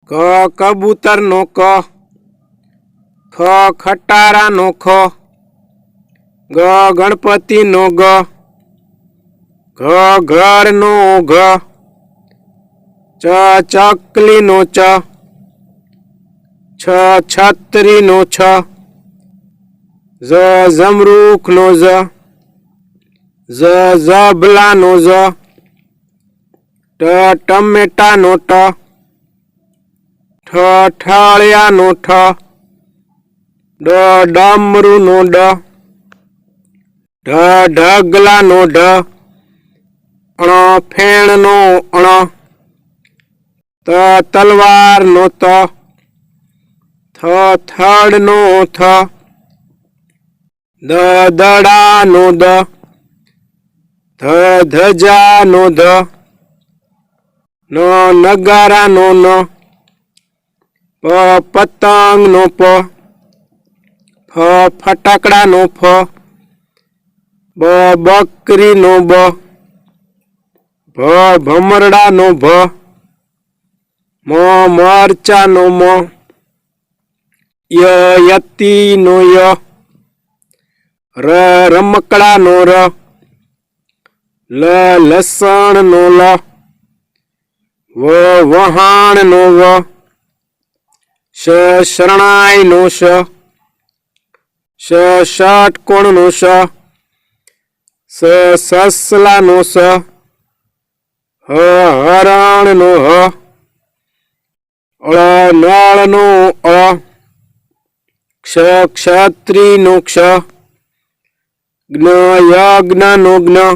ક કબૂતર નો ક, ખ ખટારા નો ખ, ગ ગણપતિ નો ગ, ઘ ઘર નો ઘ, ચ ચકલી નો ચ, છ છત્રી નો છ, ઝ ઝમરૂખ નો ઝ, ઝ ઝબલા નો ઝ, ટ ટમેટા નો ટ, ઠ ઠાળિયા નો ઠ, ડ ડમરૂ નો ડ, ઢ ઢગલા નો ઢ, અણ ફેણ નો અણ, ત તલવાર નો ત, થ થડ નો થ, દ દડા નો દ, ધ ધજા નો ધ, ન નગારા નો ન, પ પતંગ નો પ, ફ ફટાકડા નો ફ, બ બકરી નો બ, ભ ભમરડા નો ભ, મ મરચા નો મ, ય યતી નો ય, ર રમકડા નો ર, લ લસણ નો લ, વ વહાણ નો વ, શ શરણાઈ નો શ, શ ષટકોણ નો શ, સ સસલા નો સ, હ હરણ નો હ, અળ નળ નો અ, ક્ષ ક્ષત્રિ નો ક્ષ, જ્ઞ યજ્ઞ નો જ્ઞ,